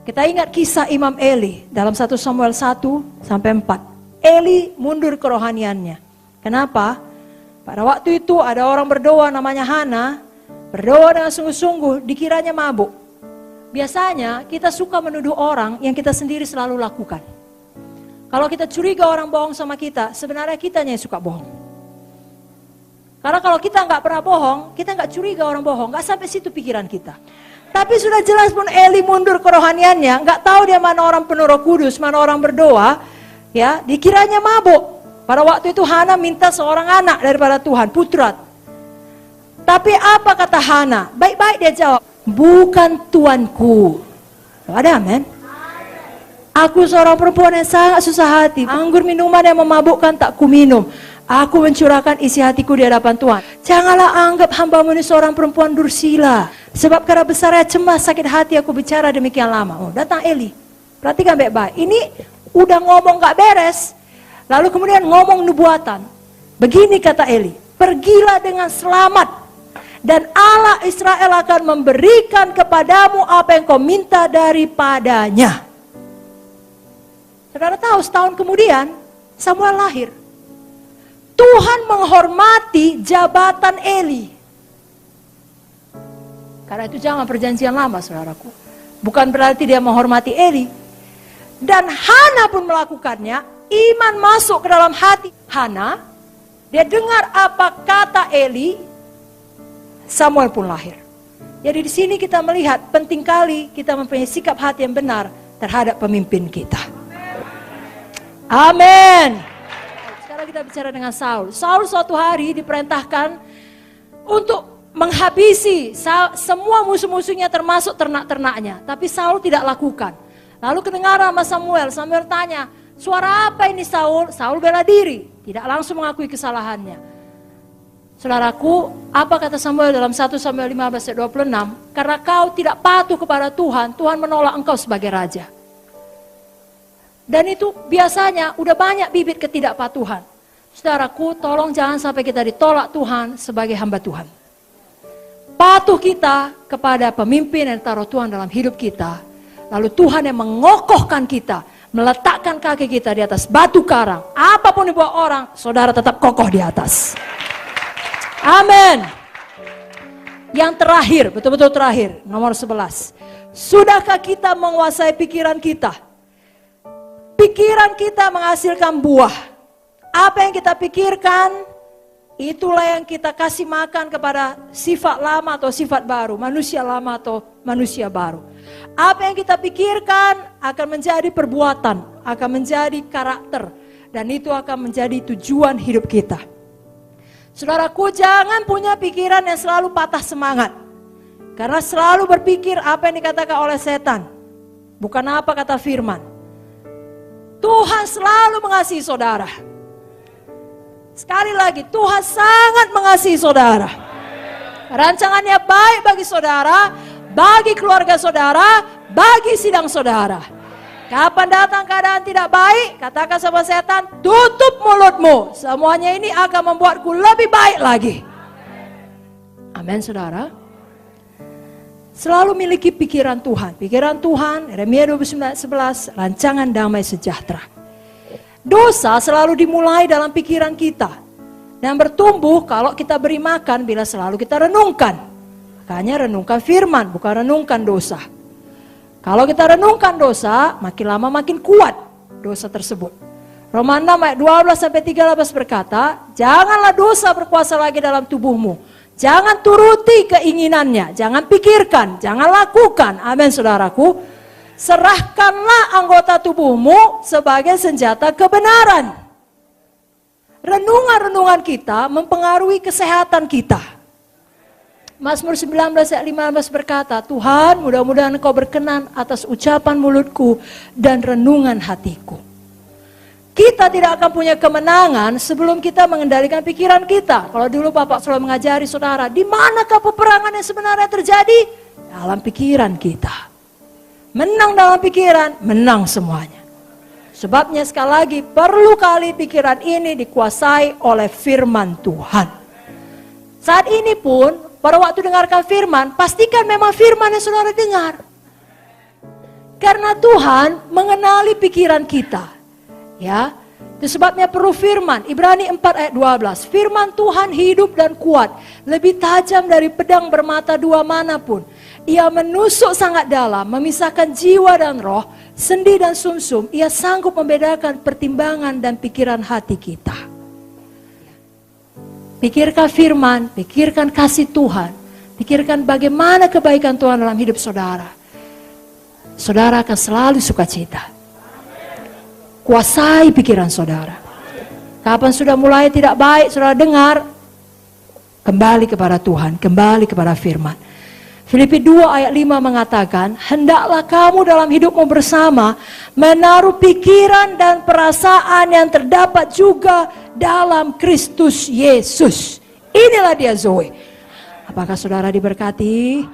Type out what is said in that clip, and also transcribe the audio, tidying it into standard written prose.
Kita ingat kisah Imam Eli dalam 1 Samuel 1-4. Eli mundur kerohaniannya. Kenapa? Pada waktu itu ada orang berdoa namanya Hana, berdoa dengan sungguh-sungguh, dikiranya mabuk. Biasanya kita suka menuduh orang yang kita sendiri selalu lakukan. Kalau kita curiga orang bohong sama kita, sebenarnya kitanya yang suka bohong. Karena kalau kita nggak pernah bohong, kita nggak curiga orang bohong, nggak sampai situ pikiran kita. Tapi sudah jelas pun Eli mundur kerohaniannya, nggak tahu dia mana orang penuh Roh Kudus, mana orang berdoa, ya dikiranya mabuk. Pada waktu itu Hana minta seorang anak daripada Tuhan, putra. Tapi apa kata Hana? Baik-baik dia jawab, bukan tuanku. Ada amin? Aku seorang perempuan yang sangat susah hati. Anggur minuman yang memabukkan tak ku minum. Aku mencurahkan isi hatiku di hadapan Tuhan. Janganlah anggap hamba-Mu ini seorang perempuan dursila. Sebab karena besarnya cemas sakit hati aku bicara demikian lama. Oh, datang Eli. Perhatikan baik-baik. Ini udah ngomong gak beres. Lalu kemudian ngomong nubuatan. Begini kata Eli. Pergilah dengan selamat. Dan Allah Israel akan memberikan kepadamu apa yang kau minta daripadanya. Saudara tahu setahun kemudian Samuel lahir. Tuhan menghormati jabatan Eli. Karena itu jangan perjanjian lama saudaraku. Bukan berarti dia menghormati Eli. Dan Hana pun melakukannya. Iman masuk ke dalam hati Hana. Dia dengar apa kata Eli. Samuel pun lahir. Jadi di sini kita melihat penting kali kita mempunyai sikap hati yang benar terhadap pemimpin kita. Amin. Sekarang kita bicara dengan Saul. Saul suatu hari diperintahkan untuk menghabisi semua musuh-musuhnya termasuk ternak-ternaknya. Tapi Saul tidak lakukan. Lalu kedengaran sama Samuel. Samuel tanya, suara apa ini Saul? Saul bela diri. Tidak langsung mengakui kesalahannya. Saudaraku, apa kata Samuel dalam 1 Samuel 15:26? Karena kau tidak patuh kepada Tuhan, Tuhan menolak engkau sebagai raja. Dan itu biasanya udah banyak bibit ketidakpatuhan. Saudaraku, tolong jangan sampai kita ditolak Tuhan sebagai hamba Tuhan. Patuh kita kepada pemimpin yang taruh Tuhan dalam hidup kita. Lalu Tuhan yang mengokohkan kita, meletakkan kaki kita di atas batu karang. Apapun dibuat orang, saudara tetap kokoh di atas. Amin. Yang terakhir, betul-betul terakhir, nomor 11. Sudahkah kita menguasai pikiran kita? Pikiran kita menghasilkan buah. Apa yang kita pikirkan, itulah yang kita kasih makan kepada sifat lama atau sifat baru, manusia lama atau manusia baru. Apa yang kita pikirkan akan menjadi perbuatan, akan menjadi karakter, dan itu akan menjadi tujuan hidup kita. Saudaraku, jangan punya pikiran yang selalu patah semangat. Karena selalu berpikir apa yang dikatakan oleh setan, bukan apa kata firman. Tuhan selalu mengasihi saudara. Sekali lagi, Tuhan sangat mengasihi saudara. Rancangannya baik bagi saudara, bagi keluarga saudara, bagi sidang saudara. Kapan datang keadaan tidak baik, katakan sama setan, tutup mulutmu. Semuanya ini akan membuatku lebih baik lagi. Amin saudara. Selalu miliki pikiran Tuhan. Pikiran Tuhan, Yeremia 29:11, rancangan damai sejahtera. Dosa selalu dimulai dalam pikiran kita. Dan bertumbuh kalau kita beri makan bila selalu kita renungkan. Makanya renungkan firman, bukan renungkan dosa. Kalau kita renungkan dosa, makin lama makin kuat dosa tersebut. Roma 6 ayat 12-13 berkata, janganlah dosa berkuasa lagi dalam tubuhmu. Jangan turuti keinginannya, jangan pikirkan, jangan lakukan. Amin saudaraku. Serahkanlah anggota tubuhmu sebagai senjata kebenaran. Renungan-renungan kita mempengaruhi kesehatan kita. Mazmur 19 ayat 15 berkata, Tuhan mudah-mudahan Engkau berkenan atas ucapan mulutku dan renungan hatiku. Kita tidak akan punya kemenangan sebelum kita mengendalikan pikiran kita. Kalau dulu Bapak selalu mengajari saudara, di manakah peperangan yang sebenarnya terjadi? Dalam pikiran kita. Menang dalam pikiran, menang semuanya. Sebabnya sekali lagi, perlu kali pikiran ini dikuasai oleh firman Tuhan. Saat ini pun, pada waktu dengarkan firman, pastikan memang firman yang saudara dengar. Karena Tuhan mengenali pikiran kita. Ya. Itu sebabnya perlu firman. Ibrani 4 ayat 12. Firman Tuhan hidup dan kuat, lebih tajam dari pedang bermata dua manapun. Ia menusuk sangat dalam, memisahkan jiwa dan roh, sendi dan sumsum. Ia sanggup membedakan pertimbangan dan pikiran hati kita. Pikirkan firman, pikirkan kasih Tuhan, pikirkan bagaimana kebaikan Tuhan dalam hidup saudara. Saudara akan selalu sukacita. Kuasai pikiran saudara. Kapan sudah mulai tidak baik, saudara dengar, kembali kepada Tuhan, kembali kepada firman. Filipi 2 ayat 5 mengatakan, hendaklah kamu dalam hidupmu bersama menaruh pikiran dan perasaan yang terdapat juga dalam Kristus Yesus. Inilah dia Zoe. Apakah saudara diberkati?